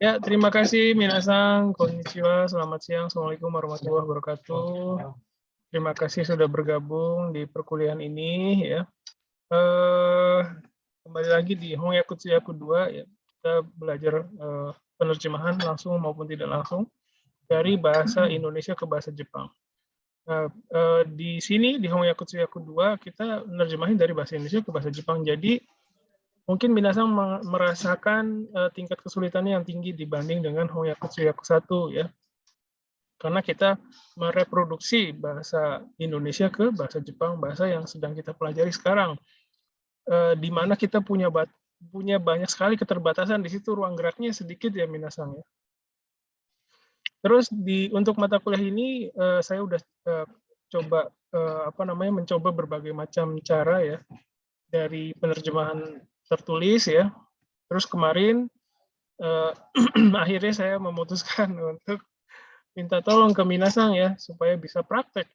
Ya, terima kasih minasang, konnichiwa, selamat siang, assalamualaikum warahmatullahi wabarakatuh. Terima kasih sudah bergabung di perkuliahan ini ya. Kembali lagi di Hongyaku Tsuyaku 2 ya. Kita belajar penerjemahan langsung maupun tidak langsung dari bahasa Indonesia ke bahasa Jepang. Nah, di sini di Hongyaku Tsuyaku 2 kita menerjemahin dari bahasa Indonesia ke bahasa Jepang. Jadi mungkin minasang merasakan tingkat kesulitannya yang tinggi dibanding dengan Hongyaku Tsuyaku 1 ya. Karena kita mereproduksi bahasa Indonesia ke bahasa Jepang, bahasa yang sedang kita pelajari sekarang. Di mana kita punya banyak sekali keterbatasan di situ, ruang geraknya sedikit ya minasang ya. Terus untuk mata kuliah ini saya udah coba mencoba berbagai macam cara ya dari penerjemahan tertulis ya. Terus kemarin akhirnya saya memutuskan untuk minta tolong ke minasang ya supaya bisa praktek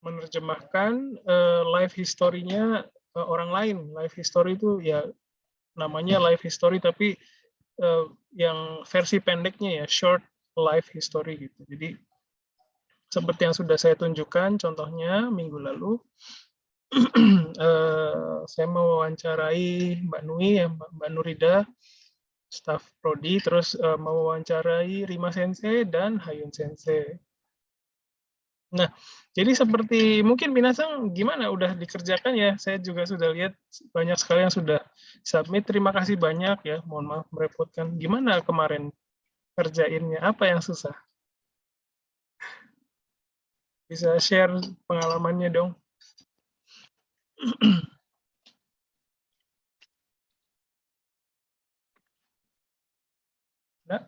menerjemahkan life history-nya orang lain. Life history itu ya namanya life history tapi yang versi pendeknya ya short life history gitu. Jadi seperti yang sudah saya tunjukkan contohnya minggu lalu saya mewawancarai Mbak Nui ya, Mbak Nurida, staf prodi, terus mewawancarai Rima Sensei dan Hayun Sensei. Nah, jadi seperti mungkin minasang gimana udah dikerjakan ya? Saya juga sudah lihat banyak sekali yang sudah submit. Terima kasih banyak ya. Mohon maaf merepotkan. Gimana kemarin kerjainnya? Apa yang susah? Bisa share pengalamannya dong. Nah.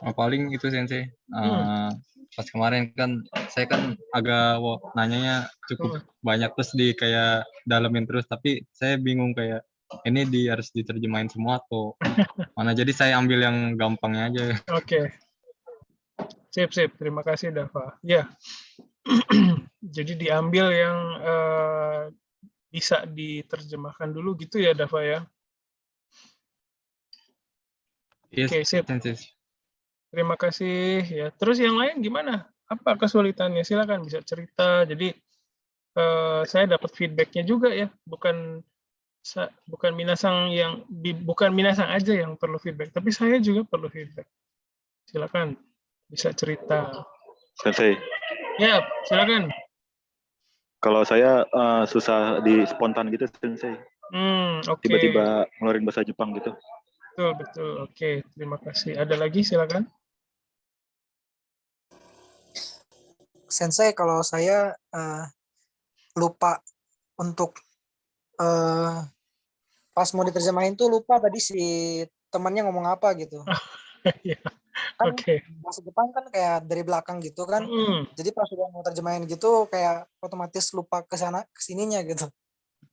Paling itu Sensei. Pas kemarin kan saya kan agak nanyanya cukup banyak terus kayak dalemin terus, tapi saya bingung kayak ini harus diterjemahin semua atau mana, jadi saya ambil yang gampangnya aja. Oke. Sip. Terima kasih Dava. Ya. Jadi diambil yang bisa diterjemahkan dulu gitu ya Dava ya. Oke, sip. Terima kasih ya. Terus yang lain gimana? Apa kesulitannya? Silakan bisa cerita. Jadi saya dapat feedbacknya juga ya. Bukan minasang aja yang perlu feedback, tapi saya juga perlu feedback. Silakan bisa cerita. Sensei. Ya, silakan. Kalau saya susah di spontan gitu, Sensei. Oke. Tiba-tiba ngeluarin bahasa Jepang gitu. Betul. Oke, terima kasih. Ada lagi, silakan. Sensei, kalau saya lupa untuk pas mau diterjemahin tuh lupa tadi si temannya ngomong apa gitu. Kan bahasa Jepang kan kayak dari belakang gitu kan. Jadi pas udah mau terjemahin gitu kayak otomatis lupa ke sana kesininya gitu.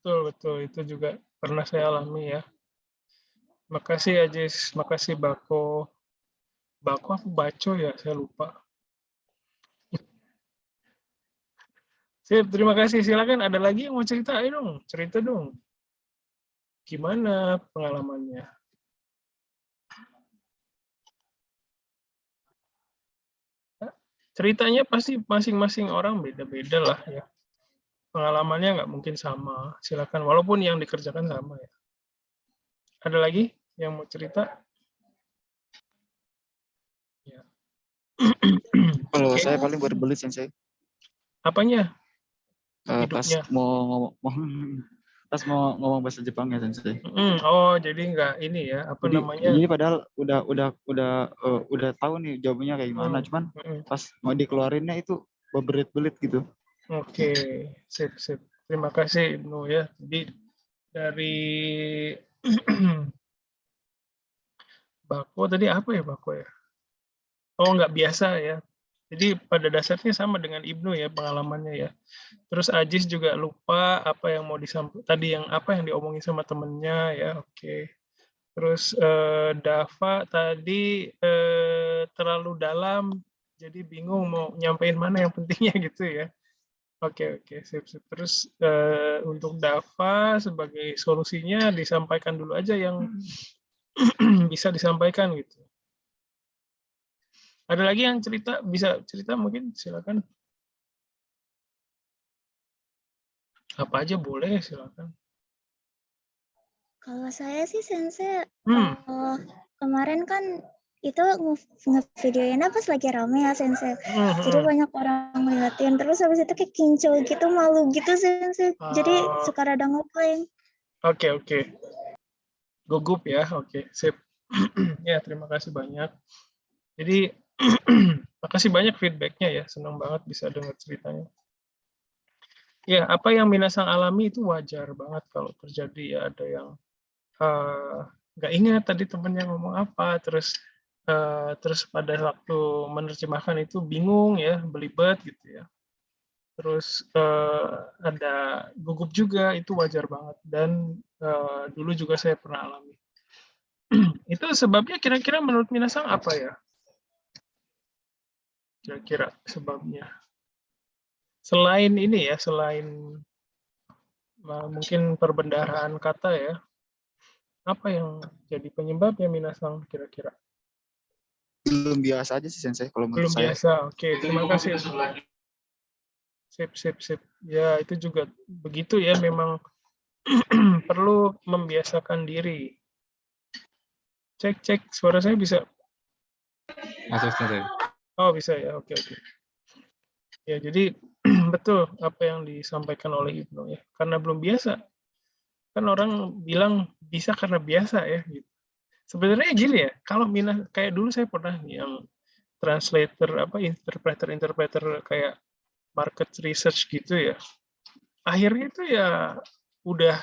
Betul. Itu juga pernah saya alami ya. Makasih Ajis, makasih Bako. Bako apa Baco ya, saya lupa. Sip, terima kasih. Silakan ada lagi yang mau cerita? Ayo dong, cerita dong. Gimana pengalamannya? Ceritanya pasti masing-masing orang beda-beda lah ya. Pengalamannya nggak mungkin sama. Silakan, walaupun yang dikerjakan sama ya. Ada lagi yang mau cerita? Ya. Kalau saya paling berbelit Sensei. Apanya? Pas mau ngomong bahasa Jepang ya Sensei. Jadi nggak ini ya, namanya? Jadi padahal udah tahu nih jawabannya kayak gimana, cuman pas mau dikeluarinnya itu berbelit-belit gitu. Oke, sip. Terima kasih Ibnu ya. Jadi dari Bako tadi apa ya Bako ya? Nggak biasa ya. Jadi pada dasarnya sama dengan Ibnu ya pengalamannya ya. Terus Ajis juga lupa apa yang mau disampaikan tadi, apa yang diomongin sama temennya ya. Oke. Terus Dava tadi terlalu dalam, jadi bingung mau nyampein mana yang pentingnya gitu ya. Oke, sip. Terus untuk Dava sebagai solusinya disampaikan dulu aja yang bisa disampaikan gitu. Ada lagi yang bisa cerita mungkin silakan. Apa aja boleh, silakan. Kalau saya sih Sensei, kemarin kan itu ngevideoinnya pas lagi rame ya Sensei. Jadi banyak orang ngeliatin, terus habis itu kayak kincul gitu, malu gitu Sensei. Jadi suka rada ngeplay. Oke. Gugup ya, oke, sip. Ya, terima kasih banyak. Jadi, makasih banyak feedback-nya ya, senang banget bisa dengar ceritanya. Ya, apa yang Minasang alami itu wajar banget kalau terjadi ya, ada yang nggak ingat tadi temennya ngomong apa, terus pada waktu menerjemahkan itu bingung ya, belibet gitu ya. Terus ada gugup juga, itu wajar banget. Dan dulu juga saya pernah alami. Itu sebabnya kira-kira menurut Minasang apa ya? Kira-kira sebabnya. Selain ini ya, selain mungkin perbendaharaan kata ya, apa yang jadi penyebabnya Minasang kira-kira? Belum biasa aja sih Sensei kalau menurut Belum saya. biasa, oke, terima kasih. Sip. Ya, itu juga begitu ya, memang perlu membiasakan diri. Cek, suara saya bisa? Masuk Sensei. Oh, bisa ya, oke. Ya, jadi betul apa yang disampaikan oleh Ibnu ya, karena belum biasa. Kan orang bilang bisa karena biasa ya, gitu. Sebenarnya gini ya, kalau kayak dulu saya pernah yang translator, interpreter kayak market research gitu ya. Akhirnya itu ya udah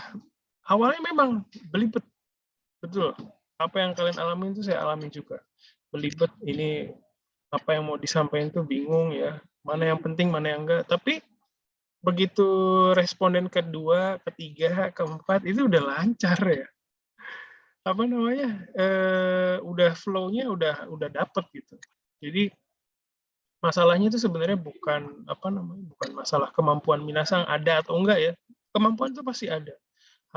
awalnya memang belibet, betul. Apa yang kalian alami itu saya alami juga. Belibet, ini apa yang mau disampaikan itu bingung ya. Mana yang penting, mana yang enggak. Tapi begitu responden kedua, ketiga, keempat itu udah lancar ya. Apa namanya? Udah flow-nya udah dapet gitu. Jadi masalahnya itu sebenarnya bukan bukan masalah kemampuan Minasang ada atau enggak ya. Kemampuan itu pasti ada.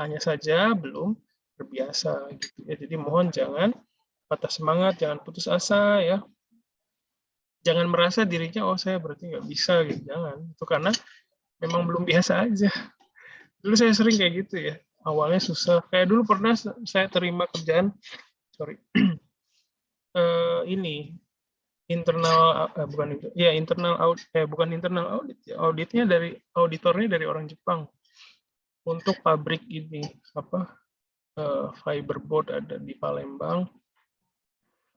Hanya saja belum terbiasa gitu ya. Jadi mohon jangan patah semangat, jangan putus asa ya. Jangan merasa dirinya saya berarti nggak bisa gitu, jangan. Itu karena memang belum biasa aja. Dulu saya sering kayak gitu ya. Awalnya susah. Kayak dulu pernah saya terima kerjaan ini bukan internal audit ya. Auditornya dari orang Jepang untuk pabrik ini fiberboard ada di Palembang.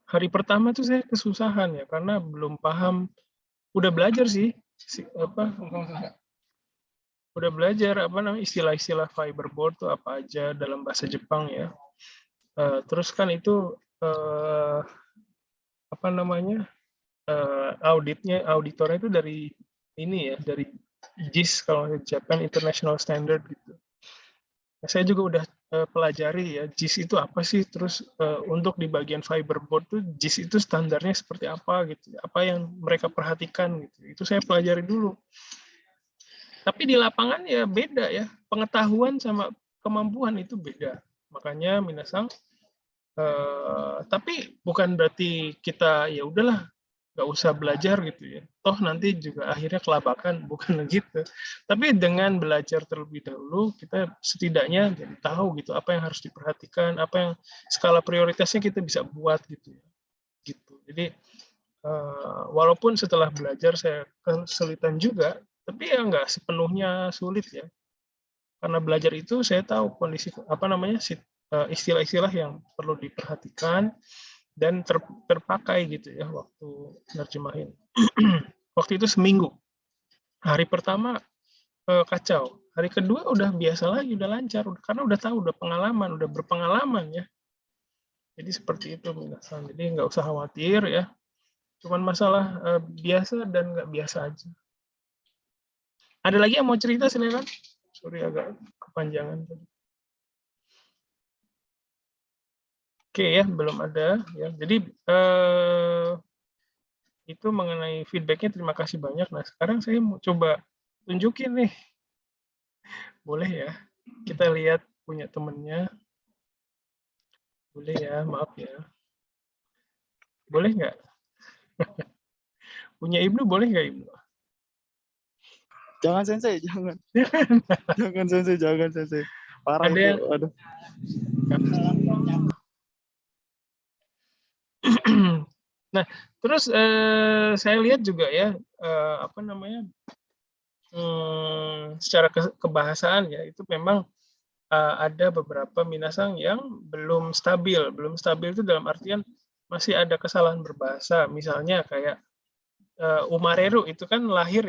Hari pertama tuh saya kesusahan ya karena belum paham. Udah belajar sih udah belajar istilah-istilah fiberboard tuh apa aja dalam bahasa Jepang ya. Terus kan itu auditornya itu dari ini ya, dari JIS kalau Japan International Standard gitu. Nah, saya juga udah pelajari ya JIS itu apa sih, terus untuk di bagian fiberboard tuh JIS itu standarnya seperti apa gitu, apa yang mereka perhatikan gitu. Itu saya pelajari dulu. Tapi di lapangan ya beda ya, pengetahuan sama kemampuan itu beda. Makanya Minasang tapi bukan berarti kita ya udahlah nggak usah belajar gitu ya. Toh nanti juga akhirnya kelabakan, bukan gitu. Tapi dengan belajar terlebih dahulu, kita setidaknya jadi tahu gitu apa yang harus diperhatikan, apa yang skala prioritasnya kita bisa buat gitu ya. Gitu. Jadi walaupun setelah belajar saya kesulitan juga, tapi ya nggak sepenuhnya sulit ya. Karena belajar itu saya tahu kondisi istilah-istilah yang perlu diperhatikan dan terpakai gitu ya waktu nerjemahin. Waktu itu seminggu. Hari pertama kacau. Hari kedua udah biasa lagi, udah lancar karena udah tahu, udah berpengalaman ya. Jadi seperti itu Minasan. Jadi nggak usah khawatir ya. Cuman masalah biasa dan nggak biasa aja. Ada lagi yang mau cerita silakan? Sorry agak kepanjangan tadi. Oke ya, belum ada ya. Jadi itu mengenai feedbacknya terima kasih banyak. Nah sekarang saya mau coba tunjukin nih. Boleh ya? Kita lihat punya temennya. Boleh ya, maaf ya. Boleh nggak? Punya Ibnu boleh nggak Ibnu? Jangan Sensei, jangan. Jangan Sensei, jangan Sensei. Parah Ada itu, yang... aduh. Nah, terus saya lihat juga ya, apa namanya, secara kebahasaan ya, itu memang ada beberapa minasang yang belum stabil. Belum stabil itu dalam artian masih ada kesalahan berbahasa. Misalnya kayak Umareru itu kan lahir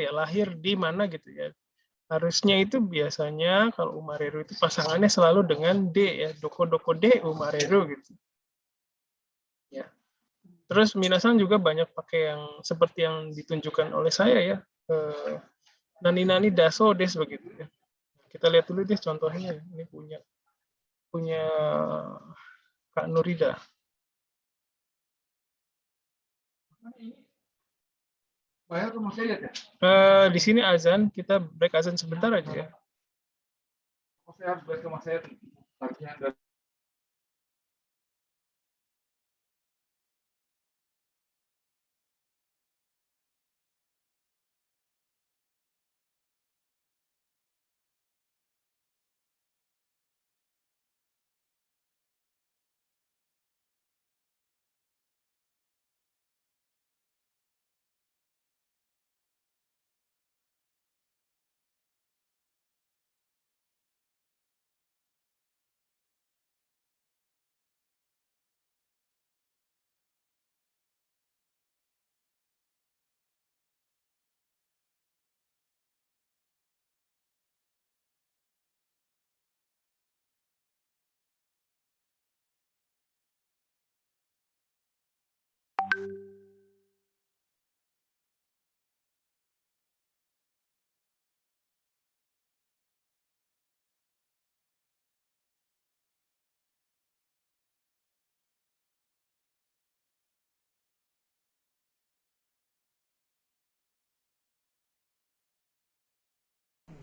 di mana gitu ya. Harusnya itu biasanya kalau Umareru itu pasangannya selalu dengan D ya, doko-doko D Umareru gitu. Ya. Terus minasang juga banyak pakai yang seperti yang ditunjukkan oleh saya ya, nani-nani daso des begitu ya. Kita lihat dulu deh contohnya. Ini punya Kak Nurida. Di sini azan, kita break azan sebentar aja ya. Saya harus break ke Mas Heri.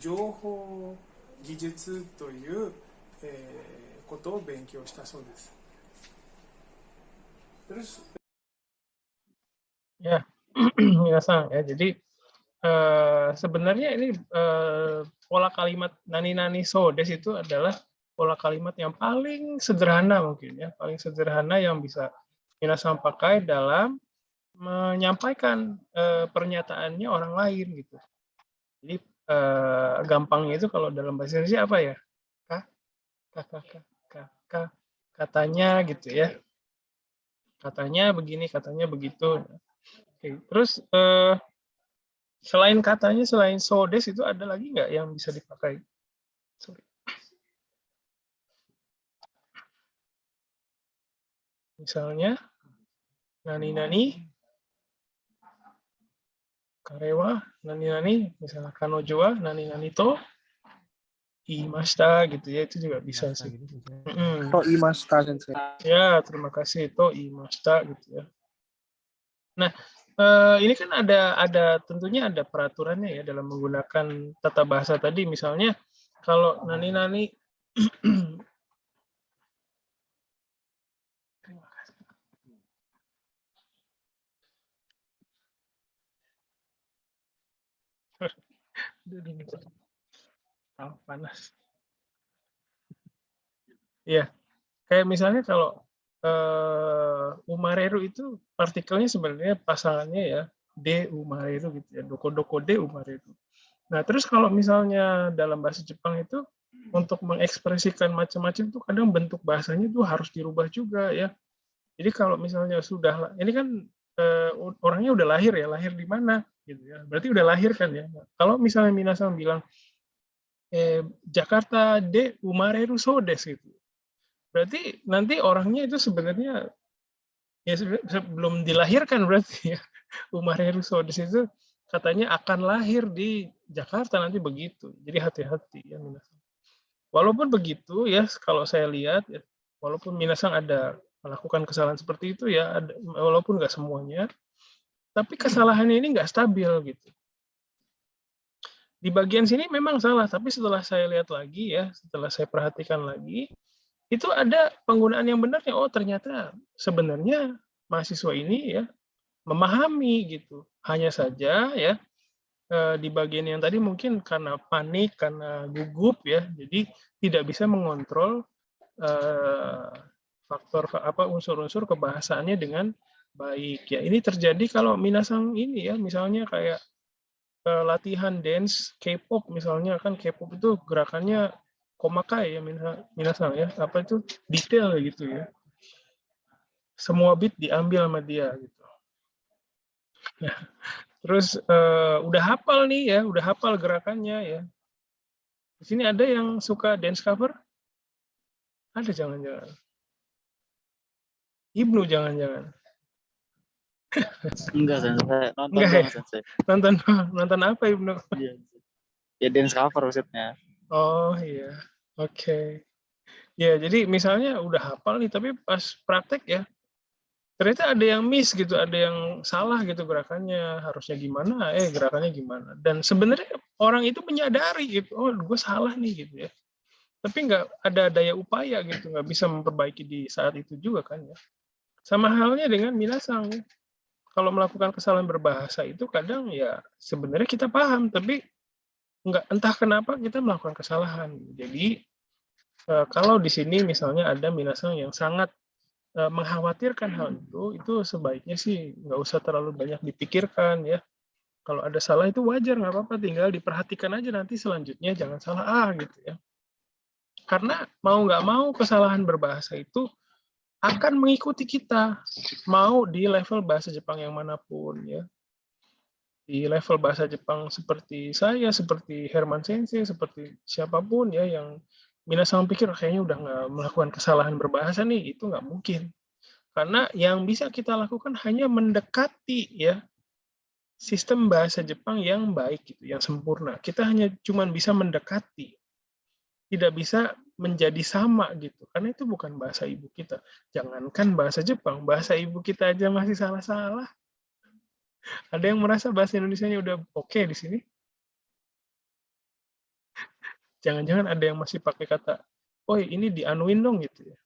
Jouhou Gijutsu ということを勉強したそうです。Terus ya, minasang ya. Jadi sebenarnya ini pola kalimat nani-nani sodes itu adalah pola kalimat yang paling sederhana mungkin ya, paling sederhana yang bisa minasang pakai dalam menyampaikan pernyataannya orang lain gitu. Jadi gampangnya itu kalau dalam bahasa Indonesia apa ya? Katanya gitu ya. Katanya begini, katanya begitu. Oke. Terus selain katanya, selain sodes itu ada lagi nggak yang bisa dipakai? Sorry. Misalnya nani-nani, karewa, nani-nani, misalnya kanojoa, nani-nani to, imashita gitu ya, itu juga bisa sih. To imashita Sensei. Ya, terima kasih to imashita gitu ya. Nah, ini kan ada tentunya ada peraturannya ya dalam menggunakan tata bahasa tadi. Misalnya kalau nani-nani panas. Ya, kayak misalnya kalau Umareru itu partikelnya sebenarnya pasangannya ya D Umareru gitu ya, doko-doko D Umareru. Nah, terus kalau misalnya dalam bahasa Jepang itu untuk mengekspresikan macam-macam tuh kadang bentuk bahasanya tuh harus dirubah juga ya. Jadi kalau misalnya sudah, ini kan orangnya udah lahir ya, lahir di mana gitu ya. Berarti udah lahir kan ya. Kalau misalnya minasang bilang Jakarta de Umareru Sodes gitu. Berarti nanti orangnya itu sebenarnya ya sebelum dilahirkan berarti ya. Umareru Sodes itu katanya akan lahir di Jakarta nanti begitu. Jadi hati-hati ya minasang. Walaupun begitu ya, kalau saya lihat ya, walaupun minasang ada melakukan kesalahan seperti itu ya, walaupun nggak semuanya, tapi kesalahannya ini nggak stabil gitu. Di bagian sini memang salah, tapi setelah saya lihat lagi ya, setelah saya perhatikan lagi, itu ada penggunaan yang benarnya. Oh, ternyata sebenarnya mahasiswa ini ya memahami gitu. Hanya saja ya di bagian yang tadi mungkin karena panik, karena gugup ya, jadi tidak bisa mengontrol faktor apa unsur-unsur kebahasaannya dengan baik ya. Ini terjadi kalau minasang ini ya, misalnya kayak latihan dance K-pop misalnya, kan K-pop itu gerakannya komakai ya minasang ya, apa itu detail gitu ya. Semua beat diambil sama dia gitu. Nah, terus udah hafal nih ya, udah hafal gerakannya ya. Di sini ada yang suka dance cover? Ada jangan-jangan. Ibnu jangan-jangan. Enggak, Sensei. Nonton Enggak doang, ya? Sensei. Nonton apa Ibnu? Iya. Ya dance cover maksudnya. Oh iya, oke. Ya jadi misalnya udah hafal nih, tapi pas praktek ya, ternyata ada yang miss gitu, ada yang salah gitu gerakannya, harusnya gimana, gerakannya gimana. Dan sebenarnya orang itu menyadari gitu, oh gue salah nih gitu ya. Tapi nggak ada daya upaya gitu, nggak bisa memperbaiki di saat itu juga kan ya. Sama halnya dengan minasang. Kalau melakukan kesalahan berbahasa itu kadang ya sebenarnya kita paham, tapi nggak entah kenapa kita melakukan kesalahan. Jadi kalau di sini misalnya ada minasang yang sangat mengkhawatirkan hal itu sebaiknya sih nggak usah terlalu banyak dipikirkan ya. Kalau ada salah itu wajar, nggak apa-apa, tinggal diperhatikan aja nanti selanjutnya jangan salah gitu ya. Karena mau nggak mau kesalahan berbahasa itu akan mengikuti kita, mau di level bahasa Jepang yang manapun ya. Di level bahasa Jepang seperti saya, seperti Herman Sensei, seperti siapapun ya yang minasang pikir kayaknya udah nggak melakukan kesalahan berbahasa nih, itu nggak mungkin. Karena yang bisa kita lakukan hanya mendekati ya sistem bahasa Jepang yang baik gitu, yang sempurna. Kita hanya cuman bisa mendekati, tidak bisa menjadi sama gitu, karena itu bukan bahasa ibu kita. Jangankan bahasa Jepang, bahasa ibu kita aja masih salah-salah. Ada yang merasa bahasa Indonesianya udah oke di sini? Jangan-jangan ada yang masih pakai kata, oh ini dianuin dong gitu ya.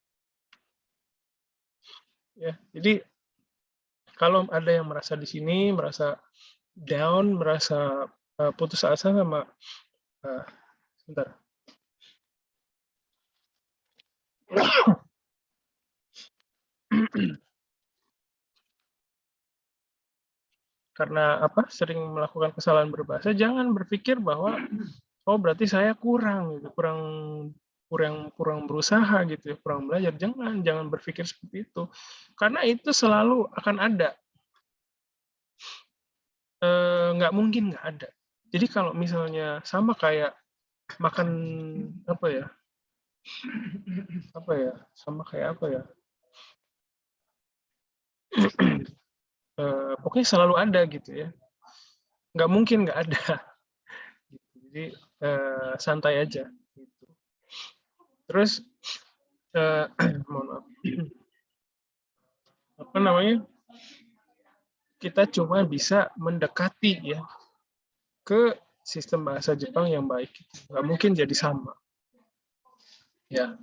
Ya, jadi kalau ada yang merasa di sini, merasa down, merasa putus asa sama, sebentar. Karena apa? Sering melakukan kesalahan berbahasa, jangan berpikir bahwa oh berarti saya kurang gitu, kurang berusaha gitu ya, kurang belajar. Jangan berpikir seperti itu. Karena itu selalu akan ada. Nggak mungkin nggak ada. Jadi kalau misalnya sama kayak makan apa ya? Sama kayak apa ya? Pokoknya selalu ada gitu ya. Nggak mungkin nggak ada. Jadi santai aja. Gitu. Terus mohon maaf. Apa namanya? Kita cuma bisa mendekati ya ke sistem bahasa Jepang yang baik. Nggak mungkin jadi sama. Ya.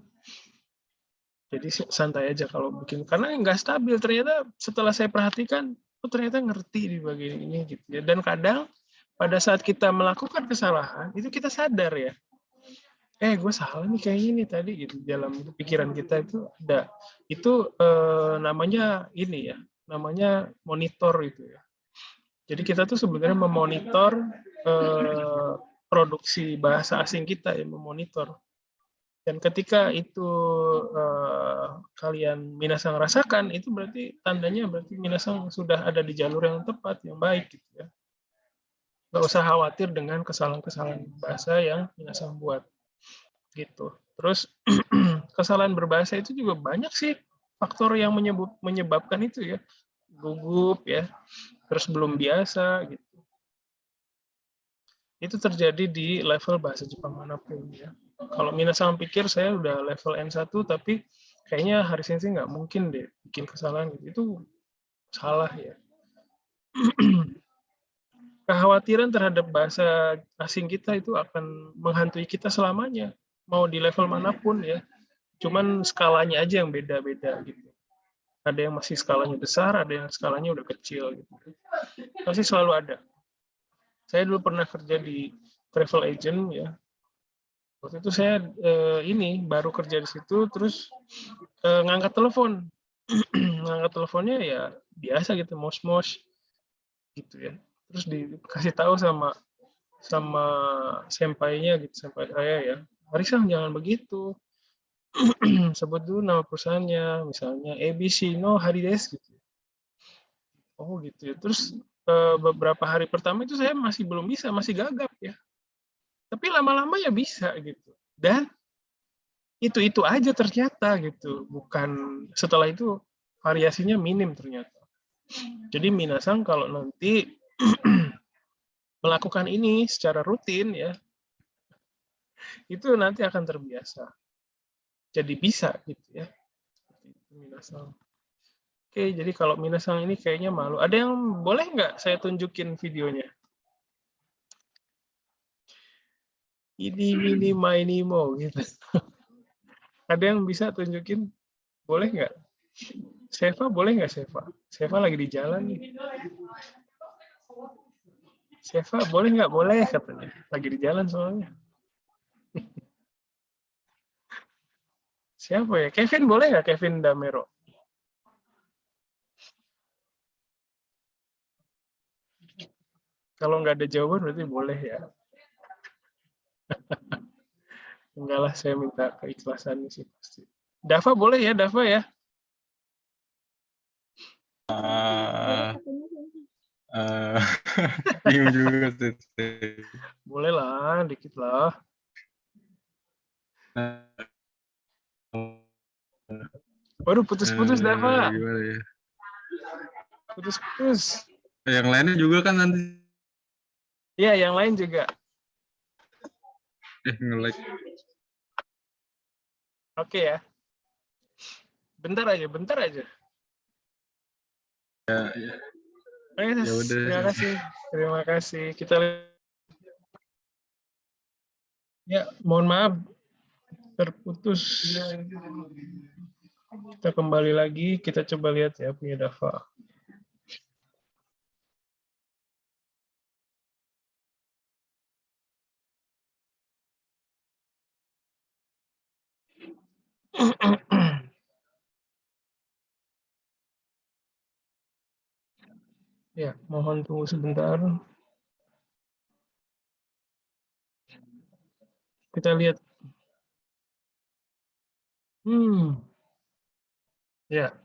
Jadi santai aja kalau bikin, karena nggak stabil. Ternyata setelah saya perhatikan, oh ternyata ngerti di bagian ini gitu ya. Dan kadang pada saat kita melakukan kesalahan, itu kita sadar ya. Gue salah nih kayaknya nih tadi gitu. Dalam pikiran kita itu ada. Itu namanya ini ya, namanya monitor itu ya. Jadi kita tuh sebenarnya memonitor produksi bahasa asing kita ya, memonitor. Dan ketika itu kalian minasang rasakan, itu berarti tandanya berarti minasang sudah ada di jalur yang tepat, yang baik gitu ya. Nggak usah khawatir dengan kesalahan-kesalahan bahasa yang minasang buat gitu. Terus kesalahan berbahasa itu juga banyak sih faktor yang menyebabkan itu ya, gugup ya, terus belum biasa gitu. Itu terjadi di level bahasa Jepang manapun ya. Kalau minasang pikir saya udah level N1 tapi kayaknya Hari Sensei nggak mungkin deh bikin kesalahan gitu. Itu salah ya. kekhawatiran terhadap bahasa asing kita itu akan menghantui kita selamanya, mau di level manapun ya. Cuman skalanya aja yang beda-beda gitu. Ada yang masih skalanya besar, ada yang skalanya udah kecil gitu. Pasti selalu ada. Saya dulu pernah kerja di travel agent ya. Waktu itu saya baru kerja di situ, terus ngangkat telepon. Ngangkat teleponnya ya biasa gitu, mos-mos gitu ya. Terus dikasih tahu sama senpainya gitu, senpai saya ya, Harisang jangan begitu. Sebut dulu nama perusahaannya, misalnya ABC no Harides gitu. Oh gitu ya. Terus beberapa hari pertama itu saya masih belum bisa, masih gagap ya. Tapi lama-lama ya bisa gitu. Dan itu aja ternyata gitu. Bukan setelah itu variasinya minim ternyata. Jadi minasang kalau nanti melakukan ini secara rutin ya, itu nanti akan terbiasa. Jadi bisa gitu ya. Minasang. Oke, jadi kalau minasang ini kayaknya malu. Ada yang boleh nggak saya tunjukin videonya? Ini mini mini mo gitu. Ada yang bisa tunjukin? Boleh nggak? Seva boleh nggak Seva? Seva lagi di jalan nih. Seva boleh nggak? Boleh katanya. Lagi di jalan soalnya. Siapa ya? Kevin boleh nggak? Kevin Damero. Kalau nggak ada jawaban berarti boleh ya. Enggak lah, saya minta keikhlasan sih pasti. Dava boleh ya, Dava ya? Bingung juga sih. Boleh lah, dikit lah. Waduh, putus-putus Dava. Gimana ya? Putus-putus. Yang lainnya juga kan nanti. Iya, yang lain juga. Nge-like. Oke ya. Bentar aja. Ya Terima kasih. Kita ya, mohon maaf terputus. Kita kembali lagi, kita coba lihat ya punya Dava. Ya, mohon tunggu sebentar. Kita lihat. Ya.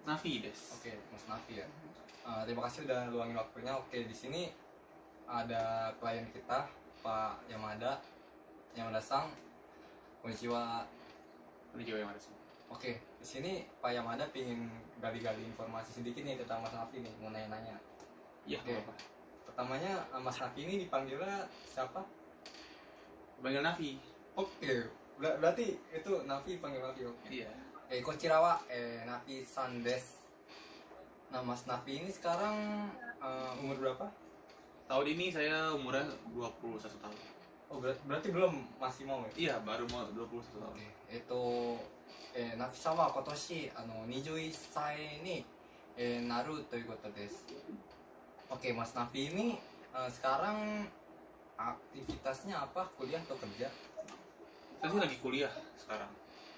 Nafi des. Oke, Mas Nafi ya. Terima kasih udah luangin waktunya. Oke, di sini ada klien kita, Pak Yamada-san. Konnichiwa. Yamada-san. Oke, di sini Pak Yamada pingin gali-gali informasi sedikit nih tentang Mas Nafi nih, mau nanya-nanya. Iya, Oke. apa? Pertamanya Mas Nafi ini dipanggilnya siapa? Panggil Nafi. Oke, berarti itu Nafi panggil Nafi. Oke. Iya. Kochira wa Nafi-san desu. Nah, Mas Nafi ini sekarang umur berapa? Tahun ini saya umurnya 21 tahun. Oh, berarti belum, masih mau ya? Iya, baru mau 21 tahun. Nafi-san wa kotoshi 21 歳になるということです. Oke, Mas Nafi ini sekarang aktivitasnya apa? Kuliah atau kerja? Saya sih lagi kuliah sekarang.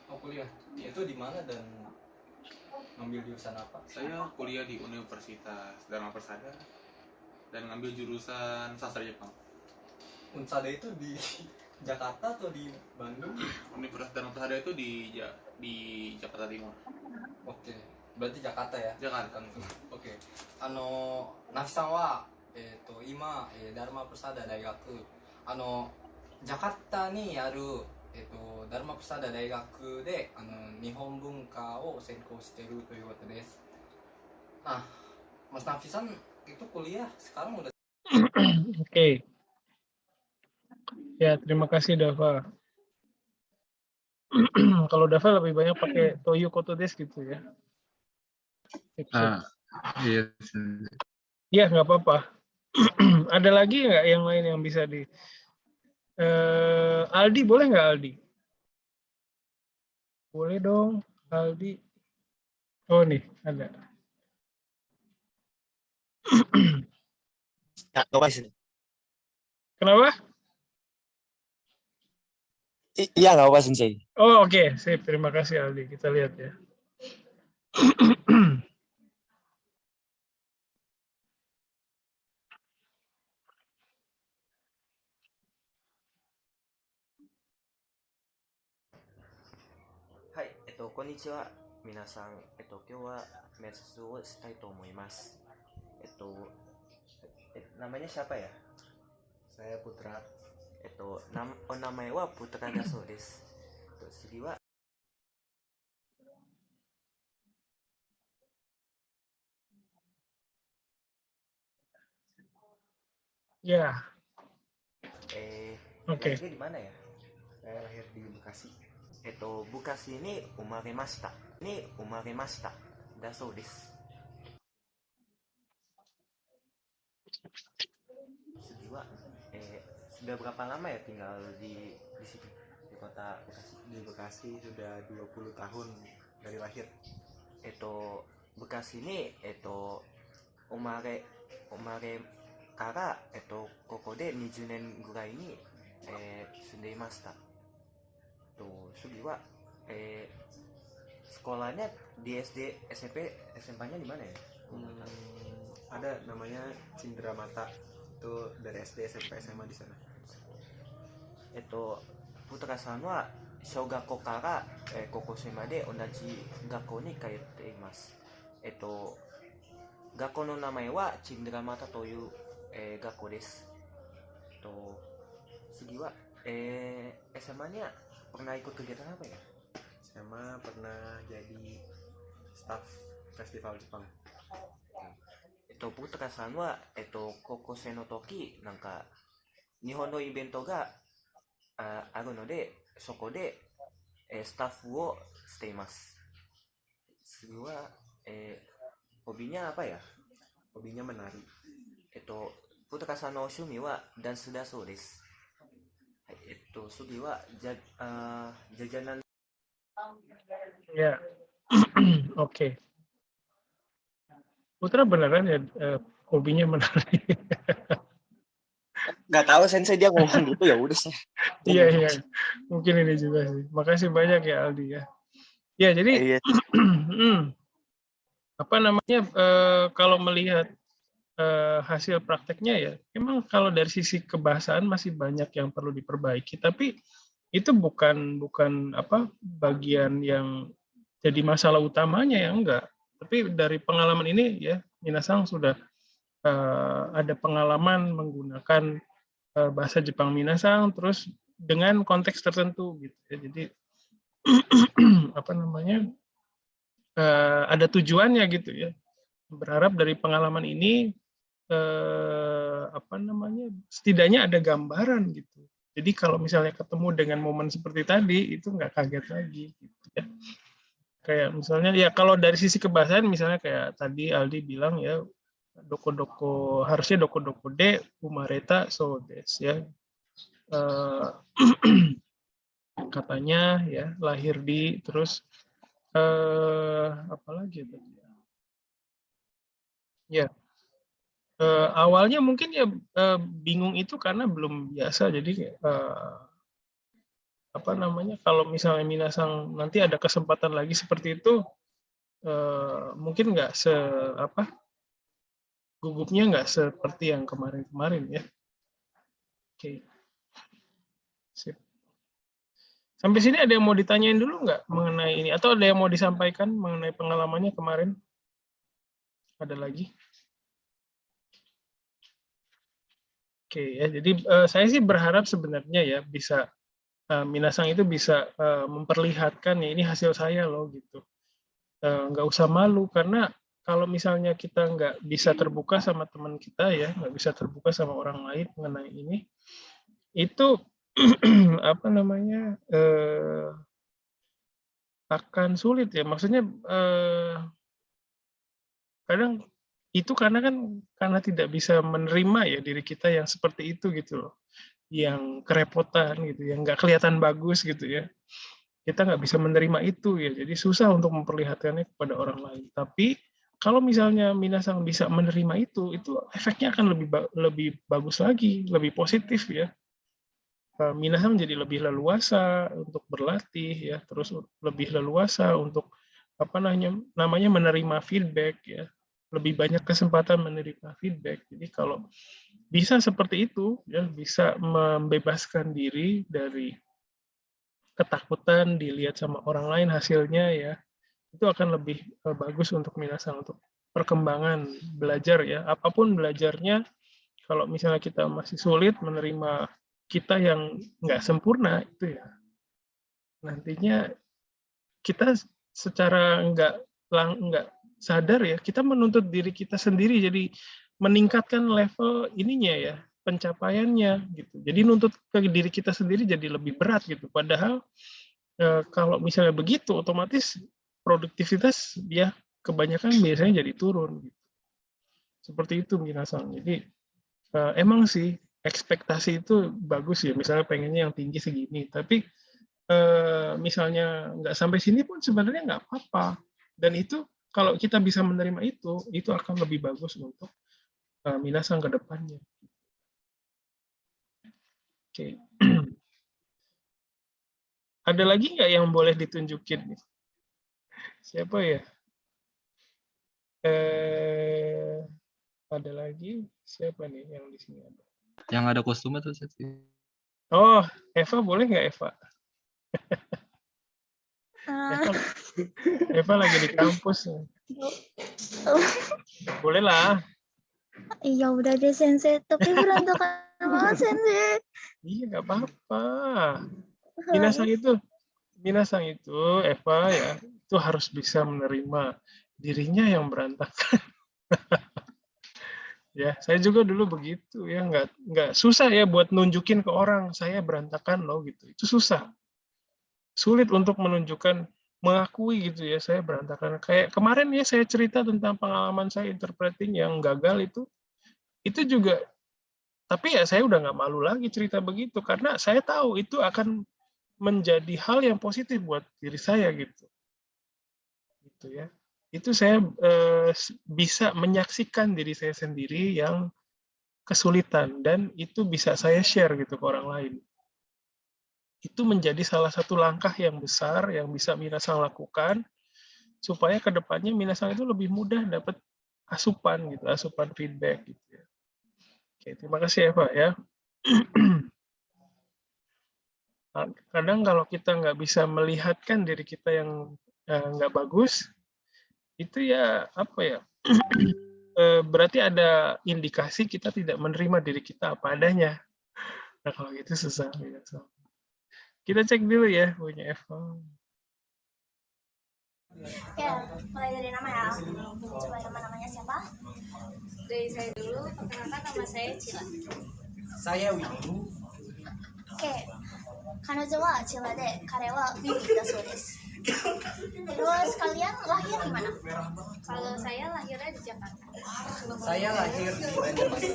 Oh, kuliah. Iya. Itu di mana dan ngambil jurusan apa? Saya kuliah di Universitas Dharma Persada dan ngambil jurusan sastra Jepang. Unsada itu di Jakarta atau di Bandung? Universitas Dharma Persada itu di Jakarta Timur. Oke, berarti Jakarta ya? Jakarta. Oke. Nafi-san wa ima Dharma Persada 大学ジャカルタにあるダルマプサダ大学で日本文化を専攻しているということです. Nah, Mas Nafi-san itu kuliah sekarang udah. Oke. Ya, terima kasih Dava. Kalau Dava lebih banyak pakai Toyo Koto desu gitu ya. Iya. Iya, nggak apa-apa. Ada lagi nggak yang lain yang bisa di... Aldi, boleh nggak Aldi? Boleh dong, Aldi. Oh nih, ada. Ya, nggak apa-apa. Kenapa? Iya, nggak apa-apa, Sensei. Oh, oke. Sip. Terima kasih, Aldi. Kita lihat ya. Hai, こんにちは。皆さん、今日は面接をしたいと思います。namanya siapa ya? Saya Putra. Namae wa Putra da sou desu. Tsugi wa Ya. Oke. Lahirnya di mana ya? Saya lahir di Bekasi. Bekasi ni umaremashita. Da sou desu. Tsugi wa sudah berapa lama ya tinggal di situ, di kota Bekasi? Di Bekasi sudah 20 tahun dari lahir. Bekasi ni umare kara koko de 20年ぐらいに住んでいました。Sugi wa sekolahnya di SD, SMP, SMA-nya di mana ya? Ada namanya Cindera Mata. Itu dari SD, SMP, SMA di sana. Putraさんは小学校から高校生まで同じ学校に通っています。学校の名前はチンドラマタという学校です。次はSMA-nya pernah ikut kegiatan apa ya? SMA pernah jadi staff festival Jepang. Putra さんは高校生の時なんか日本のイベントがあるのでそこでスタッフをしています。次はhobinya apa ya? Hobinya menari. Putra さんの趣味はダンスだそうです。はい、次はjajanan. Ya. Oke. Putra beneran ya hobinya menari. Nggak tahu, Sensei, dia ngomong gitu, ya udah sih. Iya. Mungkin ini juga sih. Makasih banyak ya Aldi ya. Ya, jadi apa namanya kalau melihat hasil prakteknya ya, memang kalau dari sisi kebahasaan masih banyak yang perlu diperbaiki, tapi itu bukan apa bagian yang jadi masalah utamanya ya, enggak. Tapi dari pengalaman ini ya, Minasang sudah ada pengalaman menggunakan bahasa Jepang Minasang terus dengan konteks tertentu gitu ya. Jadi apa namanya ada tujuannya gitu ya. Berharap dari pengalaman ini apa namanya setidaknya ada gambaran gitu. Jadi kalau misalnya ketemu dengan momen seperti tadi itu nggak kaget lagi gitu ya. Kayak misalnya ya kalau dari sisi kebahasaan misalnya kayak tadi Aldi bilang ya doko-doko harusnya doko-doko de umareta so des ya. Katanya ya lahir di terus apa lagi tadi ya. Awalnya mungkin ya bingung itu karena belum biasa jadi apa namanya kalau misalnya Minasang nanti ada kesempatan lagi seperti itu mungkin nggak gugupnya nggak seperti yang kemarin ya. Oke. Sip. Sampai sini ada yang mau ditanyain dulu nggak mengenai ini atau ada yang mau disampaikan mengenai pengalamannya kemarin? Ada lagi? Oke ya, jadi saya sih berharap sebenarnya ya bisa Minasang itu bisa memperlihatkan ya ini hasil saya loh gitu. Nggak usah malu karena kalau misalnya kita nggak bisa terbuka sama teman kita ya, nggak bisa terbuka sama orang lain mengenai ini, itu apa namanya, akan sulit ya. Maksudnya kadang itu karena tidak bisa menerima ya diri kita yang seperti itu gitu loh, yang kerepotan gitu, yang nggak kelihatan bagus gitu ya. Kita nggak bisa menerima itu ya, jadi susah untuk memperlihatkannya kepada orang lain. Tapi kalau misalnya minasang bisa menerima itu efeknya akan lebih bagus lagi, lebih positif ya. Minasang jadi lebih leluasa untuk berlatih ya, terus lebih leluasa untuk apa namanya menerima feedback ya, lebih banyak kesempatan menerima feedback. Jadi kalau bisa seperti itu ya, bisa membebaskan diri dari ketakutan dilihat sama orang lain hasilnya ya, itu akan lebih bagus untuk minasang, untuk perkembangan belajar ya, apapun belajarnya. Kalau misalnya kita masih sulit menerima kita yang nggak sempurna itu ya, nantinya kita secara nggak sadar ya, kita menuntut diri kita sendiri, jadi meningkatkan level ininya ya, pencapaiannya gitu. Jadi nuntut ke diri kita sendiri jadi lebih berat gitu. Padahal kalau misalnya begitu, otomatis produktivitas ya kebanyakan biasanya jadi turun. Gitu. Seperti itu minasang. Jadi emang sih ekspektasi itu bagus ya. Misalnya pengennya yang tinggi segini, tapi misalnya nggak sampai sini pun sebenarnya nggak apa-apa. Dan itu kalau kita bisa menerima itu akan lebih bagus untuk minasang ke depannya. Oke. Ada lagi nggak yang boleh ditunjukin? Siapa ya? Ada lagi? Siapa nih yang di sini ada? Yang ada kostumnya tuh sih. Oh, Eva boleh nggak Eva? Eva lagi di kampus. Boleh lah. Iya udah deh Sensei, tapi berantakan banget Sensei. Iya nggak apa-apa. Minasang itu Eva ya, itu harus bisa menerima dirinya yang berantakan. Ya, saya juga dulu begitu ya, nggak susah ya buat nunjukin ke orang saya berantakan loh gitu. Itu susah. Sulit untuk menunjukkan, mengakui gitu ya, saya berantakan. Kayak kemarin ya saya cerita tentang pengalaman saya interpreting yang gagal itu juga, tapi ya saya udah nggak malu lagi cerita begitu, karena saya tahu itu akan menjadi hal yang positif buat diri saya gitu. Gitu ya. Itu saya bisa menyaksikan diri saya sendiri yang kesulitan, dan itu bisa saya share gitu ke orang lain. Itu menjadi salah satu langkah yang besar yang bisa minasang lakukan supaya kedepannya minasang itu lebih mudah dapat asupan gitu, asupan feedback gitu ya. Oke, terima kasih Eva ya. Kadang kalau kita nggak bisa melihatkan diri kita yang nggak bagus, itu ya apa ya, berarti ada indikasi kita tidak menerima diri kita apa adanya. Nah kalau gitu susah. Kita cek dulu ya punya Eva. Ya, mulai dari nama ya. Coba namanya siapa? Dari saya dulu, perkenalkan nama saya Cila. Saya Windu. Oke, Kanojo wa Cila de, kare wa Windu da so desu. Terus kalian lahir di mana? Kalau saya lahirnya di Jakarta. Saya lahir di Banjarmasin.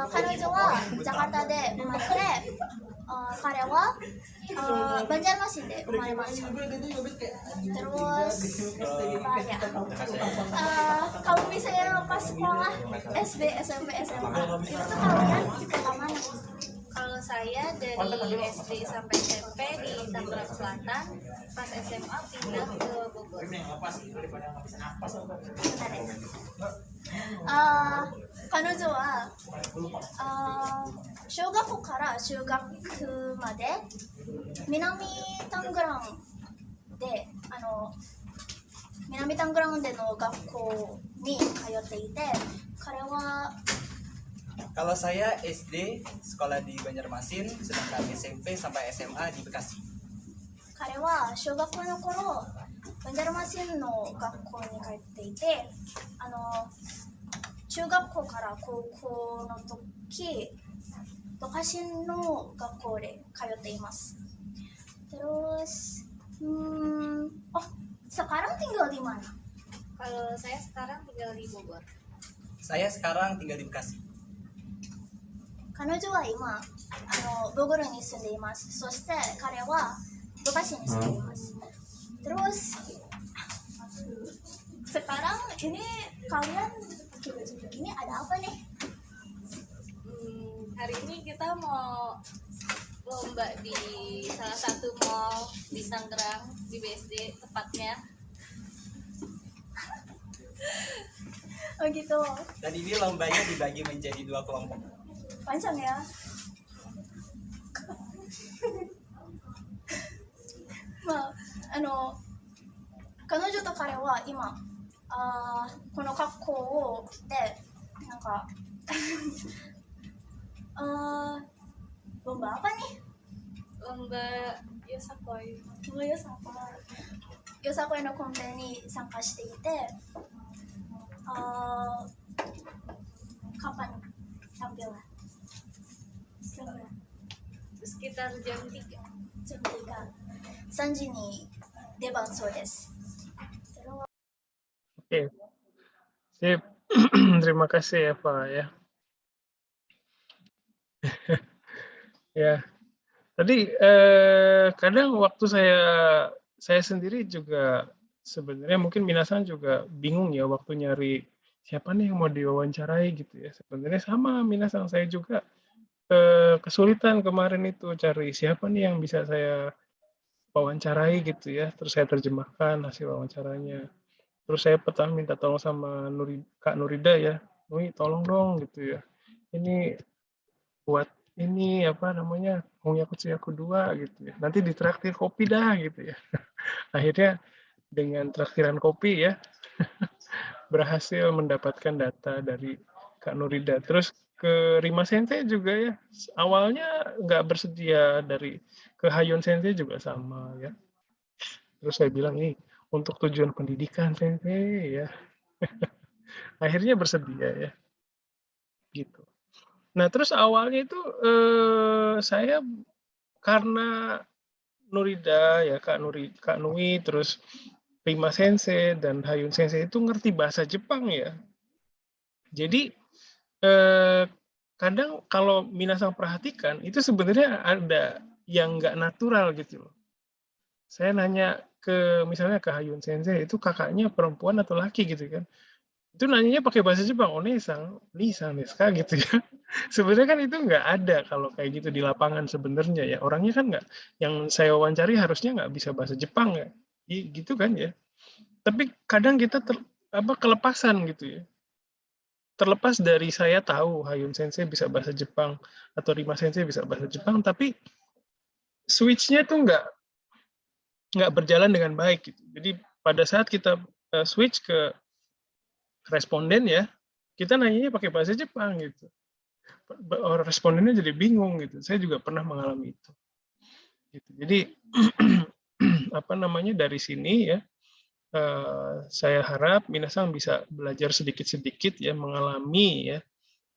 Kanojo wa Jakarta de umarete, kare wa Banjarmasin de umaremashita. Terus ya, kalau misalnya pas sekolah SD, SMP, SMA itu tuh kalian di kota mana? Kalau saya dari SD sampai SMP di Tangerang Selatan, pas SMA pindah ke Bogor. Kanojo wa shougaku kara shugaku made Minami Tangerang de Minami Tangerang de no gakkou ni kayotte ite, kare wa. Kalau saya SD sekolah di Banjarmasin, sedangkan SMP sampai SMA di Bekasi. Kare wa shougaku no koro Banjarmasin no gakkou ni kayotte ite, chugakkou kara koukou no toki Tokashin no gakkou de kayotte imasu. Terus, oh sekarang tinggal di mana? Kalau saya sekarang tinggal di Bogor. Saya sekarang tinggal di Bekasi. 彼女は今ボゴルに住んでいます。そして彼はドバシに住んでいます。Terus sekarang ini kalian pakai baju begini ada apa nih? Hari ini kita mau lomba di salah satu mall di Tangerang, di BSD tepatnya. Oh gitu. Dan ini lombanya dibagi menjadi 2 kelompok. Panjang ya. Ma, 彼女と彼は今この格好でなんかlomba apa nih? Lomba Yosakoi. Yosakoi のコンペに参加していて、kapan tampilnya? Sekitar jam 3. Jam 3. 3時に出番そうです。 Oke, sip. Terima kasih ya Pak ya. Ya, tadi kadang waktu saya sendiri juga sebenarnya mungkin minasan juga bingung ya waktu nyari siapa nih yang mau diwawancarai gitu ya. Sebenarnya sama minasan, saya juga kesulitan kemarin itu cari siapa nih yang bisa saya wawancarai gitu ya. Terus saya terjemahkan hasil wawancaranya. Terus saya pertama minta tolong sama Kak Nurida ya, Nui tolong dong gitu ya. Ini buat ini apa namanya Hongyaku kedua gitu ya. Nanti ditraktir kopi dah gitu ya. Akhirnya dengan traktiran kopi ya berhasil mendapatkan data dari Kak Nurida. Terus ke Rima Sensei juga ya. Awalnya nggak bersedia, dari ke Hayun Sensei juga sama ya. Terus saya bilang ini untuk tujuan pendidikan Sensei ya. Akhirnya bersedia ya. Gitu. Nah, terus awalnya itu saya karena Nurida ya, Kak Nui, terus Rima Sensei dan Hayun Sensei itu ngerti bahasa Jepang ya. Jadi kadang kalau minasan perhatikan itu sebenarnya ada yang nggak natural gitu loh. Saya nanya misalnya ke Hayun Sensei, itu kakaknya perempuan atau laki gitu kan. Itu nanyanya pakai bahasa Jepang, Onesang, Nisang deska gitu ya. Sebenarnya kan itu nggak ada kalau kayak gitu di lapangan sebenarnya ya. Orangnya kan nggak, yang saya wawancari harusnya nggak bisa bahasa Jepang ya. Gitu kan ya. Tapi kadang kita kelepasan gitu ya. Terlepas dari saya tahu Hayun Sensei bisa bahasa Jepang atau Rima Sensei bisa bahasa Jepang, tapi switch-nya tuh nggak berjalan dengan baik gitu. Jadi pada saat kita switch ke responden ya, kita nanyanya pakai bahasa Jepang gitu. Respondennya jadi bingung gitu. Saya juga pernah mengalami itu. Gitu. Jadi dari sini ya, saya harap minasan bisa belajar sedikit-sedikit ya, mengalami ya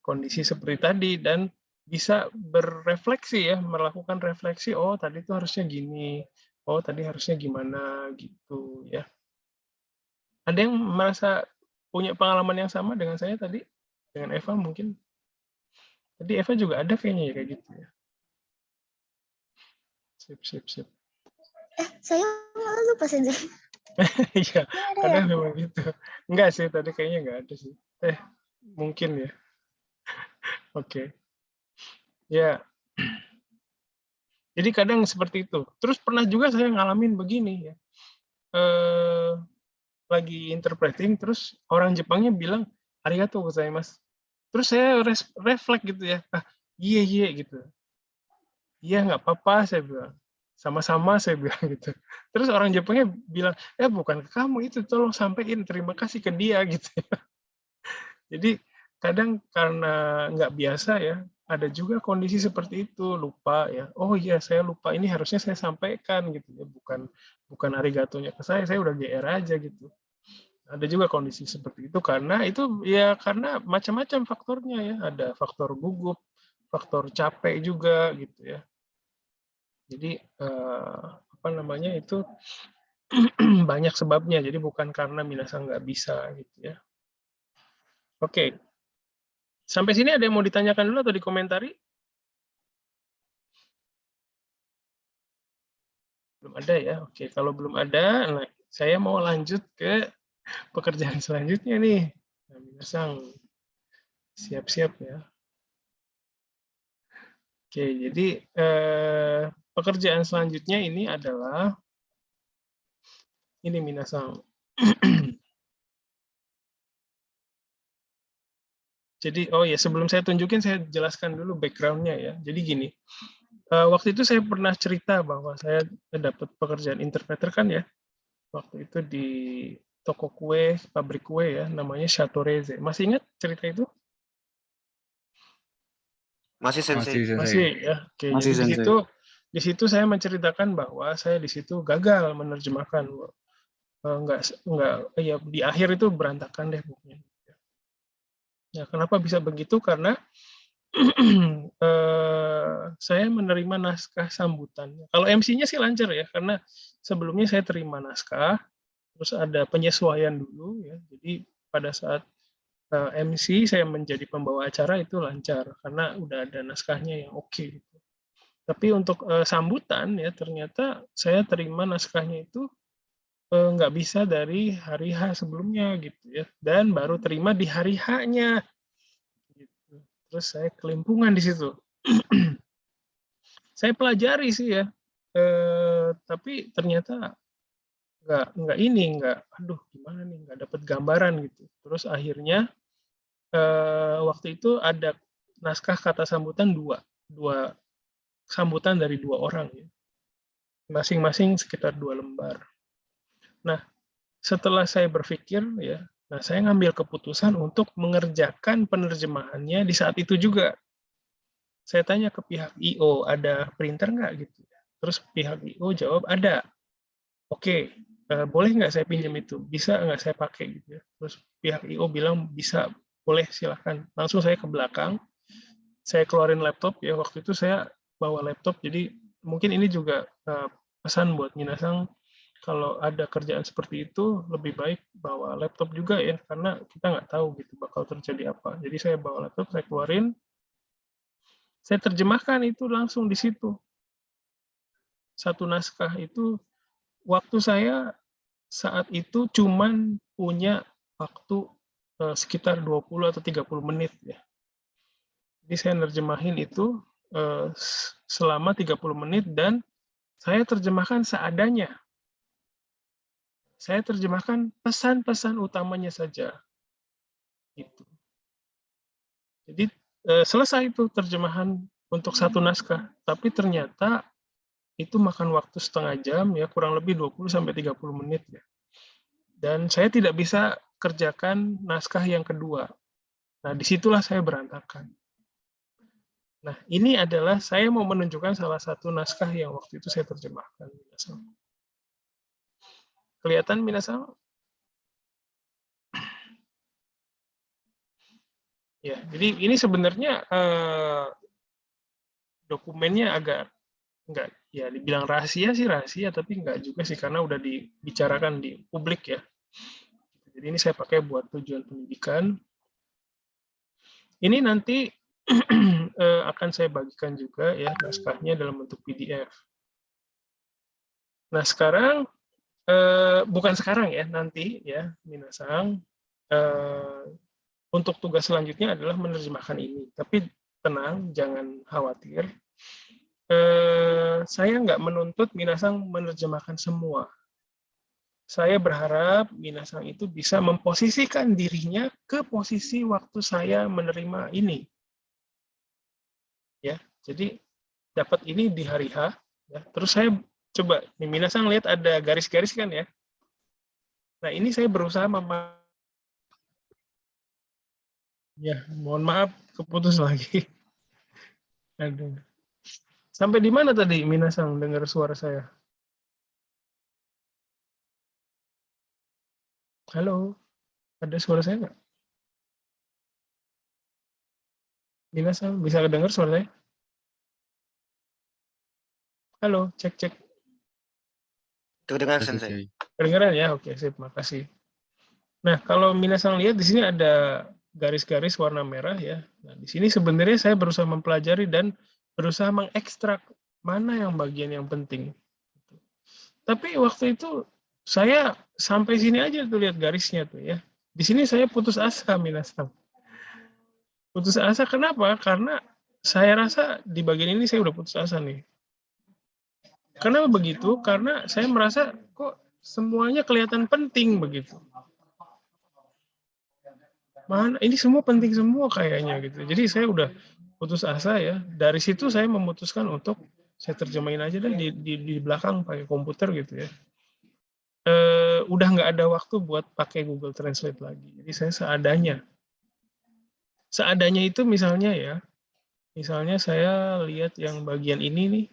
kondisi seperti tadi dan bisa berrefleksi ya, melakukan refleksi. Oh tadi itu harusnya gini. Oh tadi harusnya gimana gitu ya. Ada yang merasa punya pengalaman yang sama dengan saya tadi? Dengan Eva mungkin? Tadi Eva juga ada kayaknya ya kayak gitu ya. Sip. Saya malah lupa Sensei. Iya, kadang memang gitu. Enggak sih, tadi kayaknya enggak ada sih. Mungkin ya. Oke. Ya. Jadi kadang seperti itu. Terus pernah juga saya ngalamin begini ya. Lagi interpreting, terus orang Jepangnya bilang arigatou gozaimasu. Terus saya refleks gitu ya. Iya gitu. Iya nggak apa-apa saya bilang. Sama-sama saya bilang gitu. Terus orang Jepangnya bilang, bukan ke kamu itu, tolong sampein terima kasih ke dia gitu. Jadi kadang karena nggak biasa ya, ada juga kondisi seperti itu, lupa ya. Oh iya saya lupa, ini harusnya saya sampaikan gitu ya, bukan arigatonya ke saya udah GR aja gitu. Ada juga kondisi seperti itu karena macam-macam faktornya ya, ada faktor gugup, faktor capek juga gitu ya. Jadi apa namanya itu banyak sebabnya. Jadi bukan karena minasang nggak bisa gitu ya. Oke. Sampai sini ada yang mau ditanyakan dulu atau dikomentari? Belum ada ya. Oke, kalau belum ada, nah, saya mau lanjut ke pekerjaan selanjutnya nih. Nah, minasang siap-siap ya. Oke, jadi pekerjaan selanjutnya ini adalah ini minasang. Jadi, oh ya, sebelum saya tunjukin, saya jelaskan dulu background-nya ya. Jadi gini, waktu itu saya pernah cerita bahwa saya dapat pekerjaan interpreter kan ya. Waktu itu di toko kue, pabrik kue ya, namanya Chateau Reze. Masih ingat cerita itu? Masih Sensei. Masih ya. Oke, Masih, jadi Sensei. di situ saya menceritakan bahwa saya di situ gagal menerjemahkan. Enggak ya, di akhir itu berantakan deh bukunya. Ya, kenapa bisa begitu? Karena saya menerima naskah sambutan. Kalau MC-nya sih lancar ya, karena sebelumnya saya terima naskah, terus ada penyesuaian dulu ya. Jadi pada saat MC saya menjadi pembawa acara itu lancar karena udah ada naskahnya yang oke. Gitu. Tapi untuk sambutan ya ternyata saya terima naskahnya itu nggak bisa dari hari H sebelumnya gitu ya, dan baru terima di hari H-nya. Gitu. Terus saya kelimpungan di situ. Saya pelajari sih ya, tapi ternyata aduh gimana nih, nggak dapat gambaran gitu. Terus akhirnya waktu itu ada naskah kata sambutan dua sambutan dari 2 orang ya, masing-masing sekitar 2 lembar. Nah, setelah saya berpikir ya, nah saya ngambil keputusan untuk mengerjakan penerjemahannya di saat itu juga. Saya tanya ke pihak IO, ada printer nggak gitu. Terus pihak IO jawab ada. Oke, boleh nggak saya pinjam itu? Bisa nggak saya pakai gitu ya. Terus pihak IO bilang bisa, boleh silahkan. Langsung saya ke belakang, saya keluarin laptop ya, waktu itu saya bawa laptop, jadi mungkin ini juga pesan buat minasang, kalau ada kerjaan seperti itu lebih baik bawa laptop juga ya, karena kita nggak tahu gitu bakal terjadi apa. Jadi saya bawa laptop, saya keluarin, saya terjemahkan itu langsung di situ. Satu naskah itu, waktu saya saat itu cuman punya waktu sekitar 20 atau 30 menit ya. Jadi saya nerjemahin itu selama 30 menit dan saya terjemahkan seadanya. Saya terjemahkan pesan-pesan utamanya saja. Gitu. Jadi selesai itu terjemahan untuk satu naskah, tapi ternyata itu makan waktu setengah jam ya, kurang lebih 20 sampai 30 menit ya. Dan saya tidak bisa kerjakan naskah yang kedua. Nah, disitulah saya berantakan. Nah, ini adalah saya mau menunjukkan salah satu naskah yang waktu itu saya terjemahkan. Kelihatan minasang? Ya, jadi ini sebenarnya dokumennya agak enggak, ya dibilang rahasia sih rahasia, tapi enggak juga sih karena udah dibicarakan di publik ya. Jadi ini saya pakai buat tujuan pendidikan. Ini nanti akan saya bagikan juga ya naskahnya dalam bentuk PDF. Nah sekarang bukan sekarang ya, nanti ya minasang, untuk tugas selanjutnya adalah menerjemahkan ini. Tapi tenang, jangan khawatir. Saya nggak menuntut minasang menerjemahkan semua. Saya berharap minasang itu bisa memposisikan dirinya ke posisi waktu saya menerima ini. Ya, jadi dapat ini di hari H. Ya, terus saya coba, nih minasang lihat ada garis-garis kan ya. Nah ini saya berusaha ya, mohon maaf keputus lagi. Aduh. Sampai di mana tadi minasang dengar suara saya? Halo, ada suara saya nggak? Minasan, bisa kedengar suara saya? Halo, cek. Kedengaran Sensei. Kedengaran ya? Oke, sip, makasih. Nah, kalau minasan lihat di sini ada garis-garis warna merah ya. Nah, di sini sebenarnya saya berusaha mempelajari dan berusaha mengekstrak mana yang bagian yang penting. Tapi waktu itu saya sampai sini aja tuh lihat garisnya tuh ya. Di sini saya putus asa minasan. Putus asa kenapa? Karena saya rasa di bagian ini saya udah putus asa nih. Kenapa begitu? Karena saya merasa kok semuanya kelihatan penting begitu. Mana ini semua penting semua kayaknya gitu. Jadi saya udah putus asa ya. Dari situ saya memutuskan untuk saya terjemahin aja deh di belakang pakai komputer gitu ya. Udah nggak ada waktu buat pakai Google Translate lagi. Jadi saya seadanya. Seadanya itu misalnya ya. Misalnya saya lihat yang bagian ini nih.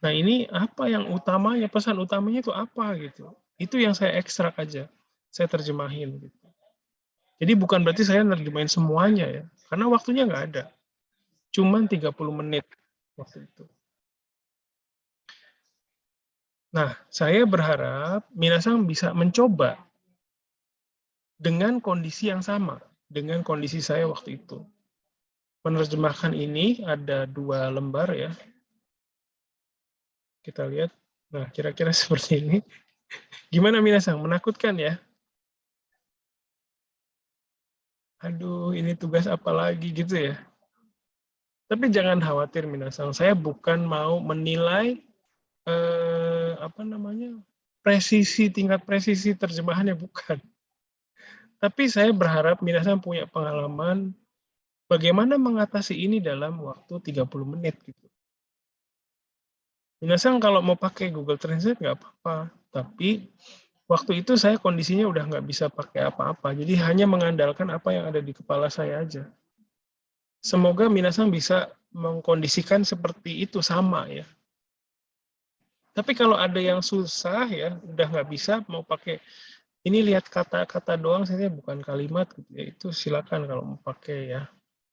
Nah ini apa yang utamanya, pesan utamanya itu apa gitu. Itu yang saya ekstrak aja. Saya terjemahin gitu. Jadi bukan berarti saya nerjemahin semuanya ya, karena waktunya nggak ada. Cuman 30 menit waktu itu. Nah, saya berharap minasan bisa mencoba dengan kondisi yang sama, dengan kondisi saya waktu itu. Menerjemahkan ini ada 2 lembar ya. Kita lihat, nah kira-kira seperti ini. Gimana minasan, menakutkan ya? Aduh, ini tugas apa lagi gitu ya. Tapi jangan khawatir minasan, saya bukan mau menilai tingkat presisi terjemahannya bukan. Tapi saya berharap minasan punya pengalaman bagaimana mengatasi ini dalam waktu 30 menit gitu. Minasan kalau mau pakai Google Translate nggak apa-apa, tapi waktu itu saya kondisinya udah nggak bisa pakai apa-apa, jadi hanya mengandalkan apa yang ada di kepala saya aja. Semoga minasan bisa mengkondisikan seperti itu sama ya. Tapi kalau ada yang susah ya, udah nggak bisa mau pakai, ini lihat kata-kata doang, saya bukan kalimat gitu ya, itu silakan kalau mau pakai ya.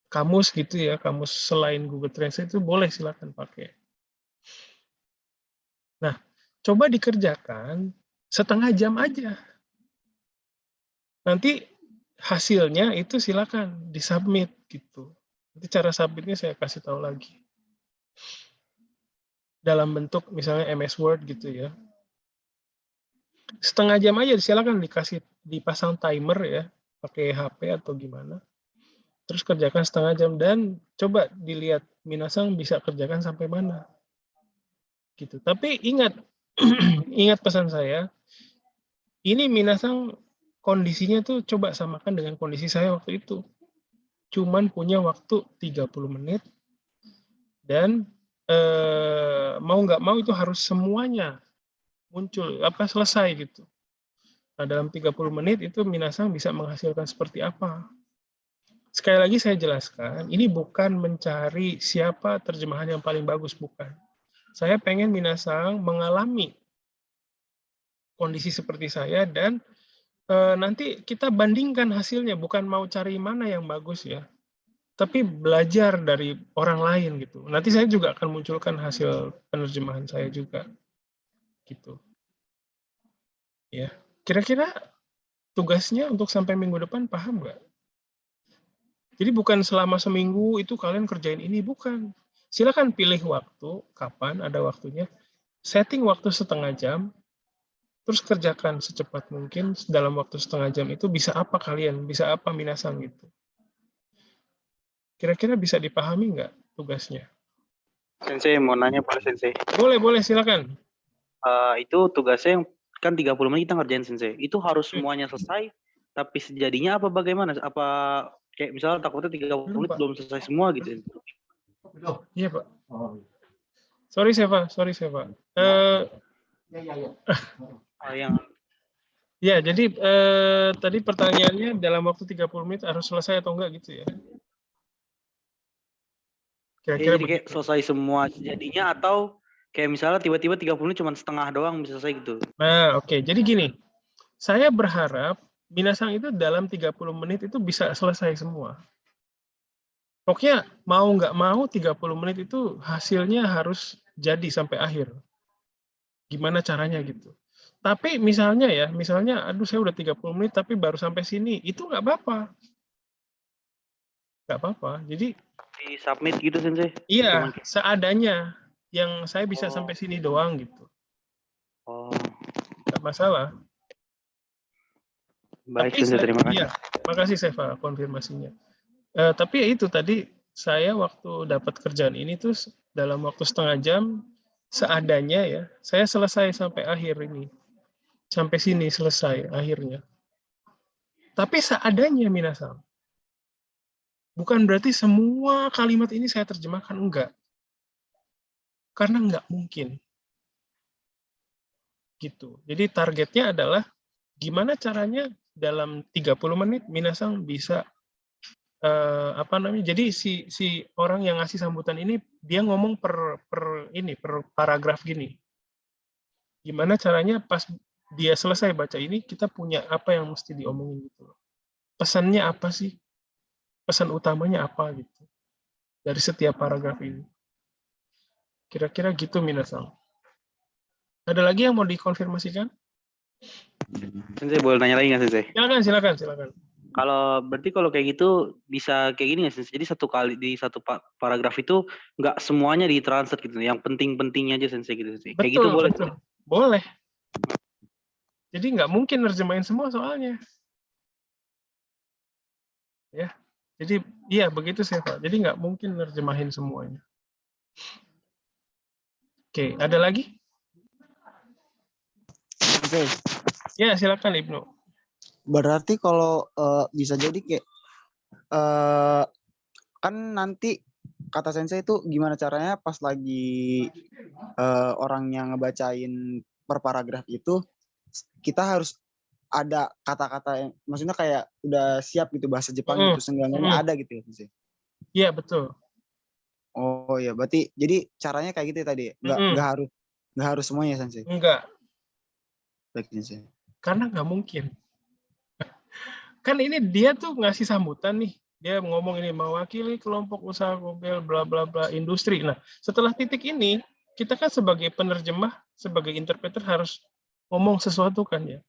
Kamus gitu ya, kamus selain Google Translate itu boleh silakan pakai. Nah, coba dikerjakan setengah jam aja. Nanti hasilnya itu silakan disubmit gitu. Nanti cara submitnya saya kasih tahu lagi. Dalam bentuk misalnya MS Word gitu ya. Setengah jam aja silakan dipasang timer ya, pakai HP atau gimana. Terus kerjakan setengah jam dan coba dilihat minasan bisa kerjakan sampai mana. Gitu. Tapi ingat ingat pesan saya, ini minasan kondisinya tuh coba samakan dengan kondisi saya waktu itu. Cuman punya waktu 30 menit dan mau nggak mau itu harus semuanya muncul selesai gitu. Nah, dalam 30 menit itu minasan bisa menghasilkan seperti apa. Sekali lagi saya jelaskan, ini bukan mencari siapa terjemahan yang paling bagus, bukan. Saya pengen minasan mengalami kondisi seperti saya dan nanti kita bandingkan hasilnya, bukan mau cari mana yang bagus ya, tapi belajar dari orang lain gitu. Nanti saya juga akan munculkan hasil penerjemahan saya juga, gitu. Ya, kira-kira tugasnya untuk sampai minggu depan paham nggak? Jadi bukan selama seminggu itu kalian kerjain ini, bukan. Silakan pilih waktu, kapan ada waktunya, setting waktu setengah jam, terus kerjakan secepat mungkin dalam waktu setengah jam itu bisa apa kalian, bisa apa minasan gitu. Kira-kira bisa dipahami nggak tugasnya? Sensei, mau nanya Pak Sensei. Boleh, silakan. Itu tugasnya yang kan 30 menit kita ngerjain Sensei. Itu harus semuanya selesai, tapi sejadinya apa bagaimana? Apa kayak misalnya takutnya 30 menit belum selesai semua gitu. Iya, Pak. Sorry, Seva. Ya, jadi tadi pertanyaannya dalam waktu 30 menit harus selesai atau enggak gitu ya? Kira-kira jadi kayak selesai semua jadinya atau kayak misalnya tiba-tiba 30 menit cuma setengah doang bisa selesai gitu. Nah, oke. Jadi gini, saya berharap minasan itu dalam 30 menit itu bisa selesai semua. Pokoknya mau nggak mau 30 menit itu hasilnya harus jadi sampai akhir. Gimana caranya gitu. Tapi misalnya aduh saya udah 30 menit tapi baru sampai sini, itu nggak apa-apa. Nggak apa-apa. Jadi Di submit gitu Sensei. iya, seadanya. Yang saya bisa sampai sini doang gitu. Oh. Nggak masalah. Baik, Tapi Sensei, terima kasih. Iya, makasih Seva konfirmasinya. Tapi ya itu tadi saya waktu dapat kerjaan ini tuh dalam waktu setengah jam seadanya ya, saya selesai sampai akhir ini. Sampai sini selesai akhirnya. Tapi seadanya minasan. Bukan berarti semua kalimat ini saya terjemahkan, enggak. Karena enggak mungkin. Gitu. Jadi targetnya adalah gimana caranya dalam 30 menit minasan bisa jadi si orang yang ngasih sambutan ini dia ngomong per paragraf gini. Gimana caranya pas dia selesai baca ini kita punya apa yang mesti diomongin gitu. Pesannya apa sih? Pesan utamanya apa gitu. Dari setiap paragraf ini. Kira-kira gitu minasan. Ada lagi yang mau dikonfirmasikan? Sensei boleh nanya lagi nggak Sensei? Silakan. Berarti kalau kayak gitu bisa kayak gini nggak sih? Jadi satu kali di satu paragraf itu nggak semuanya ditranslate gitu. Yang penting-pentingnya aja Sensei gitu. Sensei. Kayak gitu boleh? Betul. Boleh. Jadi nggak mungkin nerjemahin semua soalnya. Ya. Jadi iya begitu sih Pak. Jadi nggak mungkin nerjemahin semuanya. Oke, ada lagi? Oke. Ya silakan Ibnu. Berarti kalau bisa jadi kayak kan nanti kata Sensei itu gimana caranya pas lagi orang yang ngebacain per paragraf itu kita harus ada kata-kata yang maksudnya kayak udah siap gitu bahasa Jepang gitu seenggaknya ada gitu ya Sensei. Iya betul. Oh ya berarti jadi caranya kayak gitu ya tadi nggak harus semuanya Sensei. Enggak. Baik Sensei. Karena nggak mungkin. Kan ini dia tuh ngasih sambutan nih. Dia ngomong ini mewakili kelompok usaha mobil bla bla bla industri. Nah, setelah titik ini, kita kan sebagai penerjemah, sebagai interpreter harus ngomong sesuatu kan ya.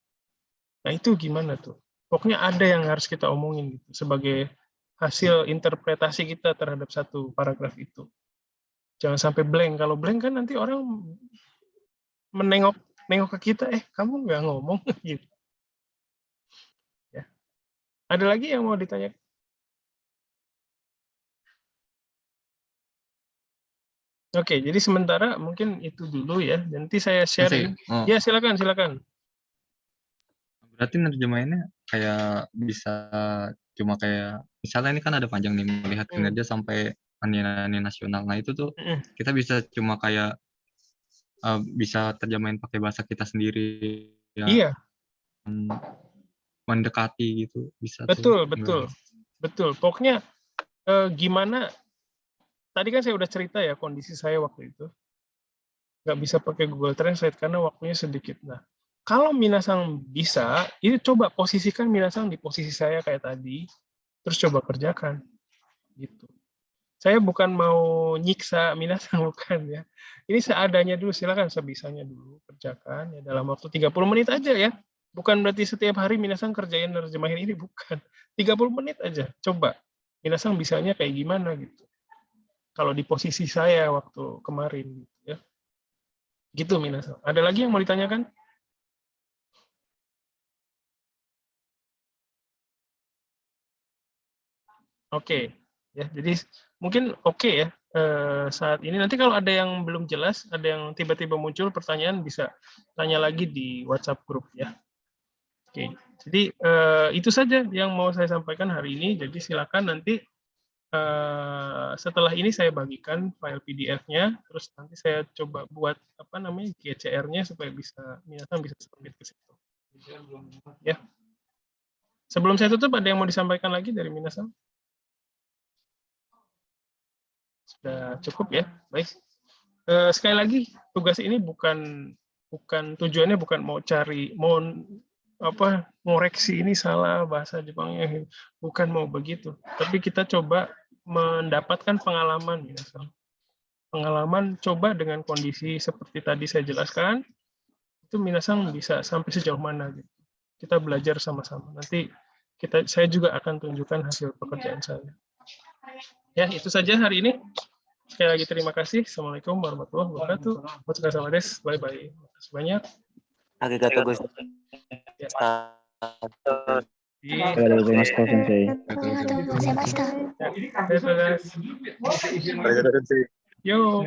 Nah, itu gimana tuh? Pokoknya ada yang harus kita omongin gitu, sebagai hasil interpretasi kita terhadap satu paragraf itu. Jangan sampai blank. Kalau blank kan nanti orang menengok ke kita, kamu nggak ngomong gitu. Ada lagi yang mau ditanya? Oke, jadi sementara mungkin itu dulu ya. Nanti saya share. Ya, silakan. Berarti nerjemahinnya kayak bisa cuma kayak misalnya ini kan ada panjang nih melihat kinerja sampai nilai nasional. Nah, itu tuh kita bisa cuma kayak bisa terjemahin pakai bahasa kita sendiri ya. Iya. Mendekati gitu bisa betul. Pokoknya gimana tadi kan saya udah cerita ya kondisi saya waktu itu nggak bisa pakai Google Translate karena waktunya sedikit. Nah, kalau minasan bisa, ini coba posisikan minasan di posisi saya kayak tadi, terus coba kerjakan gitu. Saya bukan mau nyiksa minasan bukan ya. Ini seadanya dulu, silakan sebisanya dulu kerjakan ya dalam waktu 30 menit aja ya. Bukan berarti setiap hari minasan kerjain nerjemahin ini, bukan. 30 menit aja, coba. Minasan bisanya kayak gimana gitu. Kalau di posisi saya waktu kemarin gitu ya. Gitu minasan. Ada lagi yang mau ditanyakan? Oke. Ya, jadi mungkin oke ya saat ini. Nanti kalau ada yang belum jelas, ada yang tiba-tiba muncul pertanyaan, bisa tanya lagi di WhatsApp grup ya. Oke, jadi itu saja yang mau saya sampaikan hari ini. Jadi silakan nanti setelah ini saya bagikan file PDF-nya, terus nanti saya coba buat GCR-nya supaya minasan bisa submit ke situ. Ya. Sebelum saya tutup, ada yang mau disampaikan lagi dari minasan? Sudah cukup ya, baik. Sekali lagi, tugas ini tujuannya bukan mau ngoreksi ini salah bahasa Jepangnya, bukan mau begitu. Tapi kita coba mendapatkan pengalaman, minasan. Pengalaman coba dengan kondisi seperti tadi saya jelaskan, itu minasan bisa sampai sejauh mana gitu. Kita belajar sama-sama. Nanti saya juga akan tunjukkan hasil pekerjaan saya. Ya, itu saja hari ini. Sekali lagi terima kasih. Assalamualaikum warahmatullahi wabarakatuh. Bye-bye. Terima kasih banyak. Arigatou Arigatou gozaimashita. Yo.